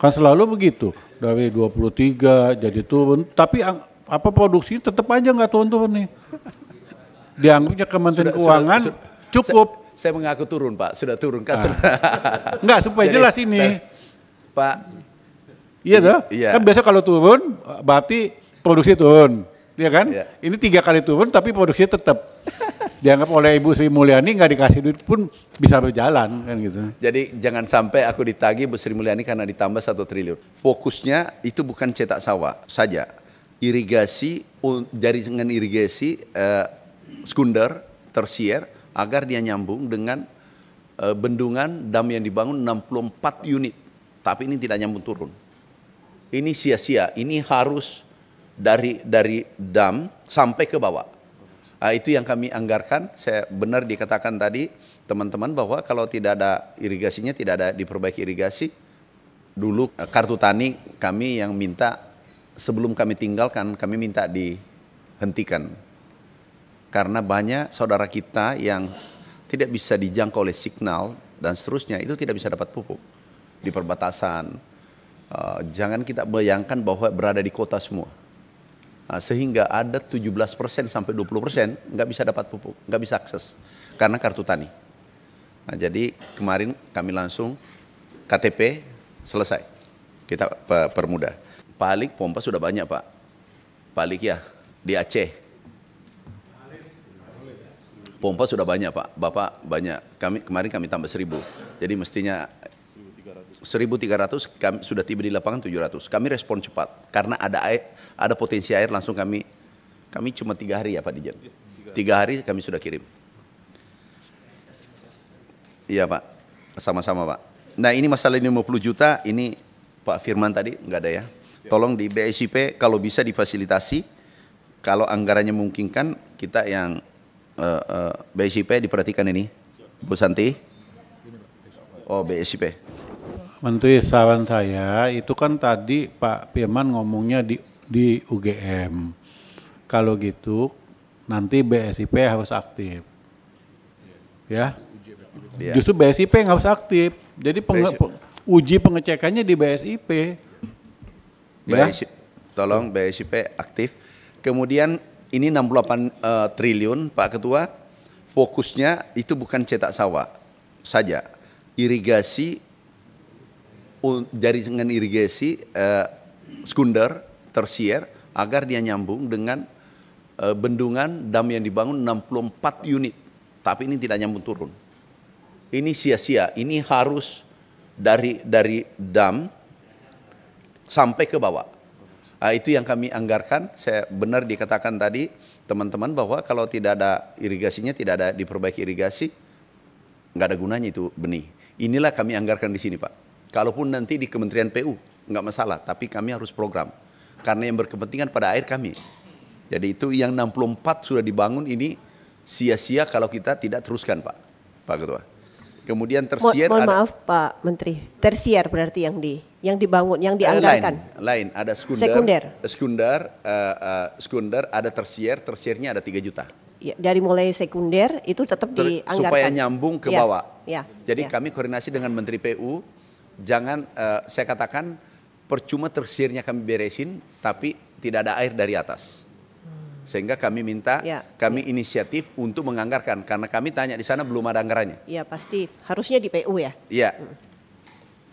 Kan selalu begitu, dari 23 jadi turun, tapi apa produksi tetap aja nggak turun-turun nih. Dianggapnya Kementerian Keuangan cukup. Saya mengaku turun Pak, sudah turun kan? Enggak, supaya jelas ini. Pak. Iya toh? Iya. Kan biasa kalau turun berarti produksi turun. Iya kan? Iya. Ini 3 kali turun tapi produksi tetap. Dianggap oleh Ibu Sri Mulyani nggak dikasih duit pun bisa berjalan kan gitu. Jadi jangan sampai aku ditagih Bu Sri Mulyani karena ditambah 1 triliun. Fokusnya itu bukan cetak sawah saja. Irigasi, jaringan irigasi sekunder, tersier, agar dia nyambung dengan bendungan dam yang dibangun 64 unit. Tapi ini tidak nyambung turun. Ini sia-sia, ini harus dari dam sampai ke bawah. Nah, itu yang kami anggarkan. Saya benar dikatakan tadi teman-teman bahwa kalau tidak ada irigasinya, tidak ada diperbaiki irigasi. Dulu kartu tani kami yang minta sebelum kami tinggalkan, kami minta dihentikan. Karena banyak saudara kita yang tidak bisa dijangkau oleh signal dan seterusnya, itu tidak bisa dapat pupuk di perbatasan. Jangan kita bayangkan bahwa berada di kota semua. Sehingga ada 17% sampai 20% nggak bisa dapat pupuk, nggak bisa akses karena kartu tani. Nah, jadi kemarin kami langsung KTP selesai, kita permudah. Palik pompa sudah banyak Pak, Palik ya di Aceh. Pompa sudah banyak Pak, Bapak banyak. Kemarin kami tambah 1.000, jadi mestinya 1.300, kami sudah tiba di lapangan 700. Kami respon cepat karena ada potensi air, langsung kami cuma 3 hari ya Pak Dijen. 3 hari kami sudah kirim. Iya Pak, sama-sama Pak. Nah ini masalah 50 juta, ini Pak Firman tadi nggak ada ya. Tolong di BSIP kalau bisa difasilitasi, kalau anggarannya memungkinkan kita yang BSIP diperhatikan ini. Bu Santi. Oh BSIP. Menteri, saran saya itu kan tadi Pak Firman ngomongnya di UGM. Kalau gitu nanti BSIP harus aktif. Ya. Justru BSIP nggak harus aktif. Jadi uji pengecekannya di BSIP. Ya. Tolong BSIP aktif. Kemudian ini 68 triliun Pak Ketua. Fokusnya itu bukan cetak sawah saja. Irigasi, jaringan irigasi sekunder, tersier, agar dia nyambung dengan bendungan dam yang dibangun 64 unit. Tapi ini tidak nyambung turun. Ini sia-sia, ini harus dari dam sampai ke bawah. Nah, itu yang kami anggarkan. Saya benar dikatakan tadi teman-teman bahwa kalau tidak ada irigasinya, tidak ada diperbaiki irigasi, nggak ada gunanya itu benih. Inilah kami anggarkan di sini Pak. Kalaupun nanti di Kementerian PU, nggak masalah, tapi kami harus program. Karena yang berkepentingan pada air kami. Jadi itu yang 64 sudah dibangun ini sia-sia kalau kita tidak teruskan Pak Ketua. Kemudian tersier mohon maaf Pak Menteri, tersier berarti yang dibangun, yang dianggarkan. Lain, ada sekunder, ada tersiernya ada 3 juta. Ya, dari mulai sekunder itu tetap dianggarkan. Supaya nyambung ke bawah. Ya, Jadi kami koordinasi dengan Menteri PU. Jangan saya katakan percuma tersiernya kami beresin, tapi tidak ada air dari atas. Sehingga kami minta, kami inisiatif untuk menganggarkan. Karena kami tanya di sana belum ada anggarannya. Iya pasti, harusnya di PU ya. Iya.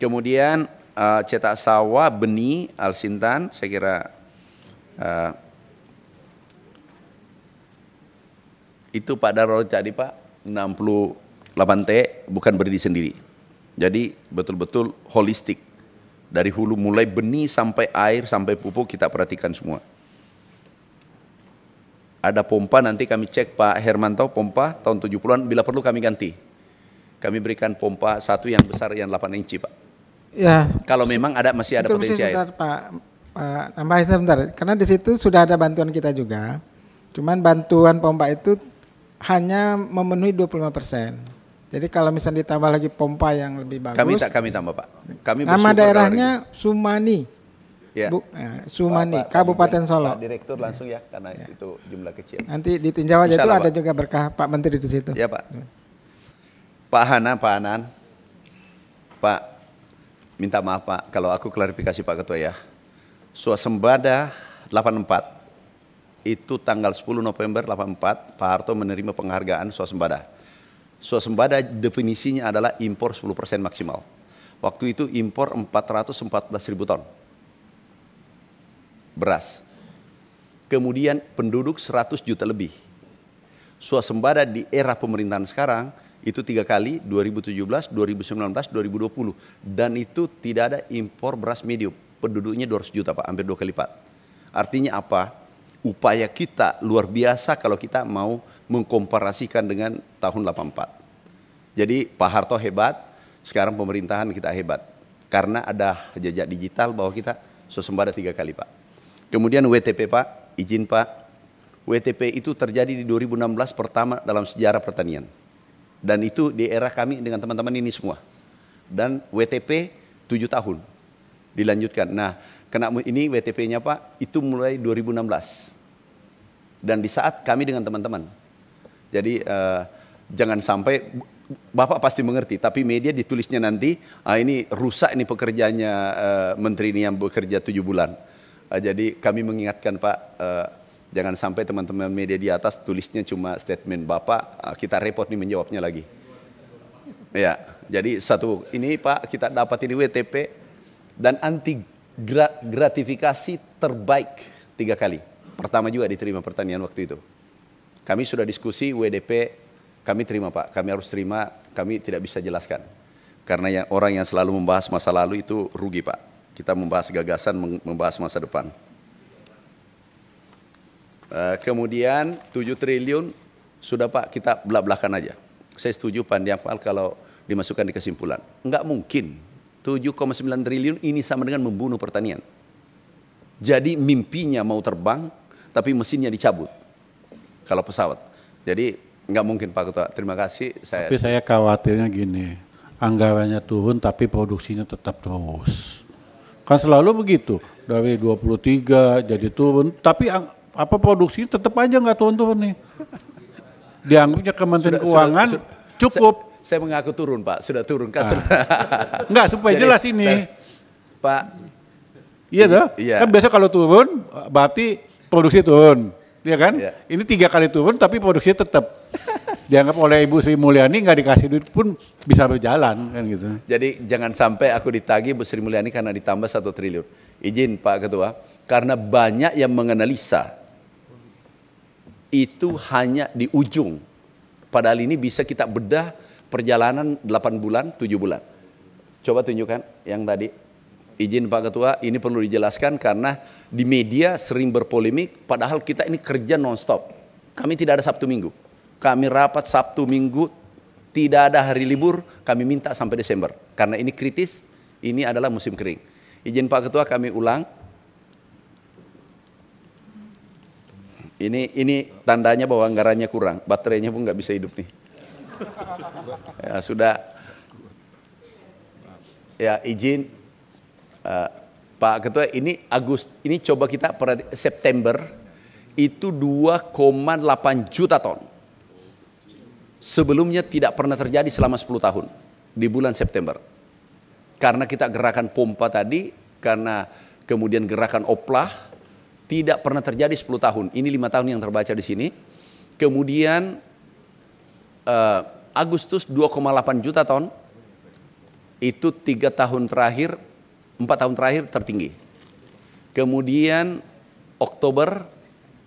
Kemudian cetak sawah, benih, Alsintan, saya kira itu Pak Darul tadi Pak, 68T bukan berdiri sendiri. Jadi betul-betul holistik. Dari hulu mulai benih sampai air, sampai pupuk kita perhatikan semua. Ada pompa nanti kami cek Pak Hermanto, pompa tahun 70-an, bila perlu kami ganti. Kami berikan pompa satu yang besar yang 8 inci Pak. Ya. Kalau memang masih ada potensi air. Pak, tambahin sebentar, karena di situ sudah ada bantuan kita juga. Cuman bantuan pompa itu hanya memenuhi 25%. Jadi kalau misalnya ditambah lagi pompa yang lebih bagus. Kami tambah Pak. Kami nama daerahnya Sumani. Ya. Sumani, Kabupaten Solo. Pak Direktur langsung ya, karena itu jumlah kecil. Nanti ditinjau aja itu ada juga berkah Pak Menteri di situ. Ya Pak. Pak Hanan, Pak minta maaf Pak, kalau aku klarifikasi Pak Ketua ya. Swasembada 84 itu tanggal 10 November 84 Pak Harto menerima penghargaan swasembada. Swasembada definisinya adalah impor 10% maksimal. Waktu itu impor 414.000 ton beras. Kemudian penduduk 100 juta lebih. Swasembada di era pemerintahan sekarang itu 3 kali, 2017, 2019, 2020. Dan itu tidak ada impor beras medium. Penduduknya 200 juta Pak, hampir 2 kali lipat. Artinya apa? Upaya kita luar biasa kalau kita mau mengkomparasikan dengan tahun 84. Jadi Pak Harto hebat, sekarang pemerintahan kita hebat. Karena ada jejak digital bahwa kita swasembada 3 kali Pak. Kemudian WTP Pak, izin Pak. WTP itu terjadi di 2016 pertama dalam sejarah pertanian. Dan itu di era kami dengan teman-teman ini semua. Dan WTP 7 tahun dilanjutkan. Nah, kena ini WTP-nya Pak, itu mulai 2016. Dan di saat kami dengan teman-teman. Jadi jangan sampai, Bapak pasti mengerti, tapi media ditulisnya nanti, ini rusak ini pekerjaannya menteri ini yang bekerja 7 bulan. Jadi kami mengingatkan Pak, jangan sampai teman-teman media di atas tulisnya cuma statement Bapak, kita repot nih menjawabnya lagi. Ya, jadi satu, ini Pak kita dapat ini WTP dan anti gratifikasi terbaik 3 kali. Pertama juga diterima pertanian waktu itu. Kami sudah diskusi WDP, kami terima Pak, kami harus terima, kami tidak bisa jelaskan. Karena orang yang selalu membahas masa lalu itu rugi Pak. Kita membahas gagasan, membahas masa depan. Kemudian 7 triliun sudah Pak, kita belak-belakan aja. Saya setuju Pak Diakmal kalau dimasukkan di kesimpulan. Enggak mungkin 7,9 triliun ini sama dengan membunuh pertanian. Jadi mimpinya mau terbang, tapi mesinnya dicabut. Kalau pesawat. Jadi enggak mungkin Pak Ketua. Terima kasih. Tapi saya khawatirnya gini, anggarannya turun tapi produksinya tetap terus. Kan selalu begitu, dari 23 jadi turun, tapi produksinya tetap aja nggak turun-turun nih. Dianggapnya Kementerian Keuangan cukup. Saya mengaku turun Pak, sudah turun kan. Enggak, supaya jelas ini. Pak. Iya toh? Iya. Kan biasa kalau turun berarti produksi turun, ya kan? Iya. Ini 3 kali turun tapi produksinya tetap. Dianggap oleh Ibu Sri Mulyani nggak dikasih duit pun bisa berjalan kan gitu. Jadi jangan sampai aku ditagih Bu Sri Mulyani karena ditambah 1 triliun. Izin Pak Ketua, karena banyak yang menganalisa itu hanya di ujung. Padahal ini bisa kita bedah perjalanan 8 bulan, 7 bulan. Coba tunjukkan yang tadi. Izin Pak Ketua, ini perlu dijelaskan karena di media sering berpolemik, padahal kita ini kerja non-stop. Kami tidak ada Sabtu Minggu. Kami rapat Sabtu Minggu, tidak ada hari libur, kami minta sampai Desember. Karena ini kritis, ini adalah musim kering. Izin Pak Ketua kami ulang. Ini tandanya bahwa anggarannya kurang, baterainya pun nggak bisa hidup nih. Ya sudah. Ya izin Pak Ketua, ini coba kita September itu 2,8 juta ton. Sebelumnya tidak pernah terjadi selama 10 tahun di bulan September. Karena kita gerakan pompa tadi, karena kemudian gerakan oplah, tidak pernah terjadi 10 tahun. Ini 5 tahun yang terbaca di sini. Kemudian Agustus 2,8 juta ton. Itu 4 tahun terakhir tertinggi. Kemudian Oktober,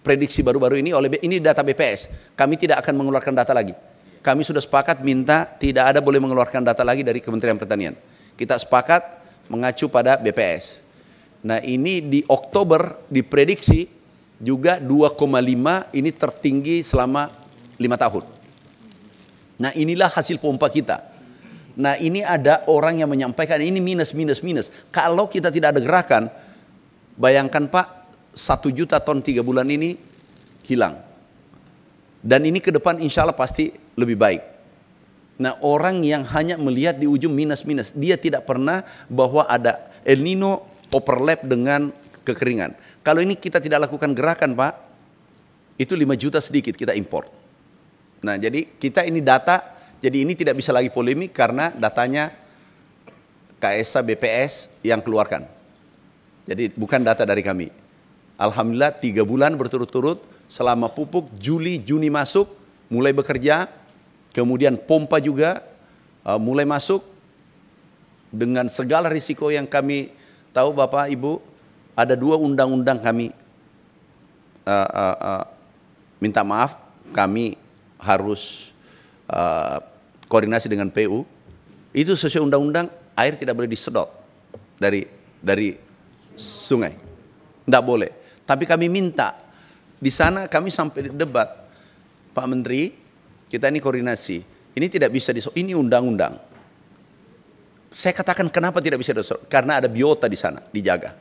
prediksi baru-baru ini data BPS. Kami tidak akan mengeluarkan data lagi. Kami sudah sepakat minta tidak ada boleh mengeluarkan data lagi dari Kementerian Pertanian. Kita sepakat mengacu pada BPS. Nah ini di Oktober diprediksi juga 2,5 ini tertinggi selama 5 tahun. Nah inilah hasil pompa kita. Nah ini ada orang yang menyampaikan ini minus. Kalau kita tidak ada gerakan, bayangkan Pak, 1 juta ton 3 bulan ini hilang. Dan ini ke depan insya Allah pasti lebih baik. Nah orang yang hanya melihat di ujung minus, dia tidak pernah bahwa ada El Nino overlap dengan kekeringan. Kalau ini kita tidak lakukan gerakan Pak, itu 5 juta sedikit kita import. Nah jadi kita ini data, jadi ini tidak bisa lagi polemik karena datanya KSA BPS yang keluarkan. Jadi bukan data dari kami. Alhamdulillah 3 bulan berturut-turut selama pupuk Juli Juni masuk mulai bekerja, kemudian pompa juga mulai masuk dengan segala risiko yang kami tahu. Bapak Ibu, ada 2 undang-undang kami minta maaf, kami harus koordinasi dengan PU. Itu sesuai undang-undang, air tidak boleh disedot dari sungai, tidak boleh. Tapi kami minta, di sana kami sampai debat, Pak Menteri, kita ini koordinasi, ini tidak bisa ini undang-undang. Saya katakan kenapa tidak bisa disedot? Karena ada biota di sana, dijaga.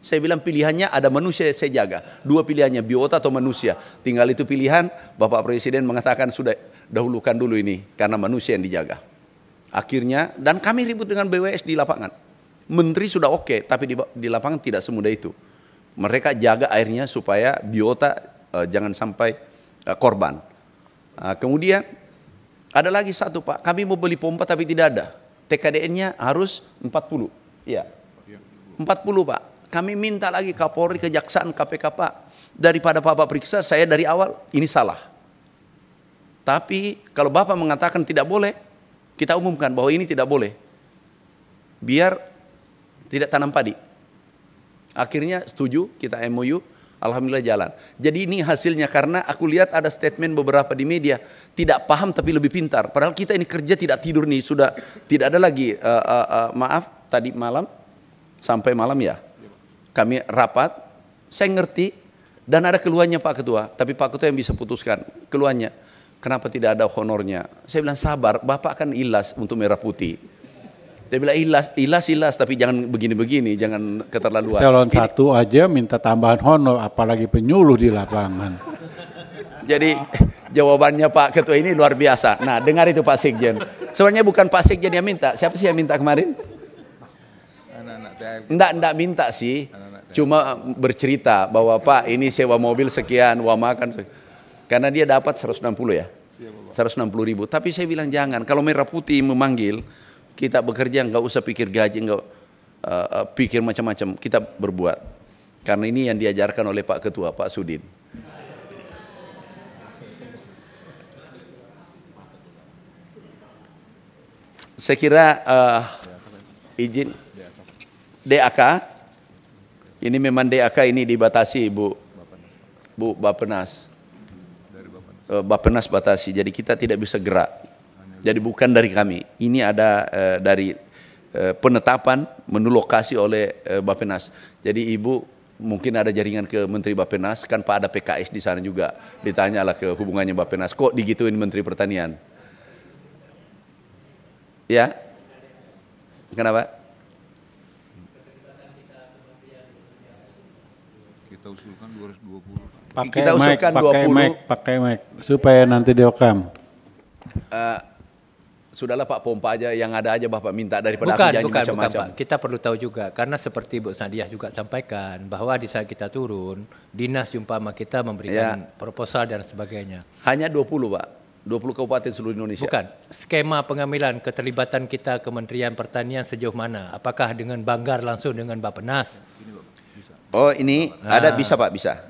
Saya bilang pilihannya ada manusia saya jaga, 2 pilihannya, biota atau manusia. Tinggal itu pilihan, Bapak Presiden mengatakan sudah dahulukan dulu ini, karena manusia yang dijaga. Akhirnya, dan kami ribut dengan BWS di lapangan. Menteri sudah oke, tapi di lapangan tidak semudah itu. Mereka jaga airnya supaya biota jangan sampai korban. Kemudian, ada lagi satu Pak, kami mau beli pompa tapi tidak ada. TKDN-nya harus 40. Ya, 40 Pak. Kami minta lagi Kapolri, Kejaksaan, KPK Pak. Daripada Bapak periksa, saya dari awal, ini salah. Tapi kalau Bapak mengatakan tidak boleh, kita umumkan bahwa ini tidak boleh. Biar tidak tanam padi. Akhirnya setuju, kita MOU, alhamdulillah jalan. Jadi ini hasilnya karena aku lihat ada statement beberapa di media, tidak paham tapi lebih pintar. Padahal kita ini kerja tidak tidur nih, sudah tidak ada lagi, maaf, tadi malam, sampai malam ya. Kami rapat, saya ngerti, dan ada keluhannya Pak Ketua. Tapi Pak Ketua yang bisa putuskan keluhannya. Kenapa tidak ada honornya? Saya bilang sabar, Bapak kan ilas untuk merah putih. Dia bilang ilas, tapi jangan begini-begini, jangan keterlaluan. Salon 1 aja minta tambahan honor, apalagi penyuluh di lapangan. Jadi jawabannya Pak Ketua ini luar biasa. Nah, dengar itu Pak Sekjen. Sebenarnya bukan Pak Sekjen yang minta. Siapa sih yang minta kemarin? Enggak minta sih. Cuma bercerita bahwa Pak ini sewa mobil sekian, uang makan. Karena dia dapat 160 ya. 160.000. Tapi saya bilang jangan. Kalau merah putih memanggil, kita bekerja nggak usah pikir gaji, nggak pikir macam-macam. Kita berbuat. Karena ini yang diajarkan oleh Pak Ketua, Pak Sudin. Saya kira izin DAK. Ini memang DAK ini dibatasi Bu Bappenas. Bappenas batasi, jadi kita tidak bisa gerak. Jadi bukan dari kami. Ini ada dari penetapan menu lokasi oleh Bappenas. Jadi Ibu mungkin ada jaringan ke Menteri Bappenas, kan Pak ada PKS di sana juga. Ditanyalah ke hubungannya Bappenas, kok digituin Menteri Pertanian? Ya? Kenapa? Kita usulkan 220. Pakai mic supaya nanti direkam. Sudahlah Pak, pompa aja yang ada aja Bapak minta daripada bukan, aku janji macam-macam. Pak. Kita perlu tahu juga karena seperti Bu Sadiah juga sampaikan bahwa di saat kita turun, dinas Jumpama kita memberikan proposal dan sebagainya. Hanya 20 Pak, 20 kabupaten seluruh Indonesia. Bukan, skema pengambilan keterlibatan kita Kementerian Pertanian sejauh mana? Apakah dengan Banggar langsung dengan Bappenas? Oh ini ada bisa Pak, bisa.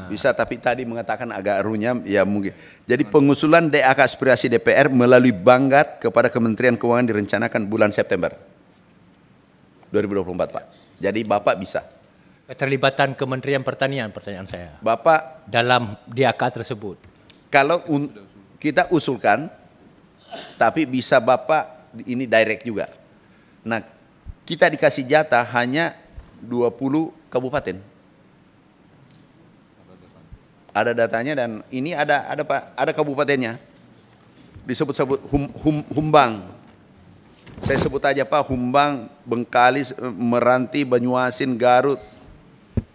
Bisa, tapi tadi mengatakan agak runyam, ya mungkin. Jadi pengusulan DAK aspirasi DPR melalui Banggar kepada Kementerian Keuangan direncanakan bulan September 2024 Pak. Jadi Bapak bisa. Keterlibatan Kementerian Pertanian, pertanyaan saya. Bapak dalam DAK tersebut. Kalau kita usulkan, tapi bisa Bapak ini direct juga. Nah, kita dikasih jatah hanya 20 kabupaten. Ada datanya dan ini ada Pak, ada kabupatennya. Disebut-sebut Humbang. Saya sebut aja Pak, Humbang, Bengkalis, Meranti, Banyuasin, Garut.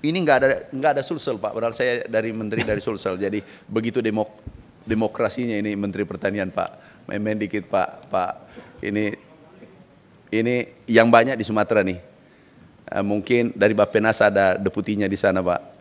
Ini nggak ada Sulsel Pak. Padahal saya dari Menteri dari Sulsel. Jadi begitu demokrasinya ini Menteri Pertanian Pak. Main-main dikit Pak. Ini yang banyak di Sumatera nih. Mungkin dari Bappenas ada deputinya di sana Pak.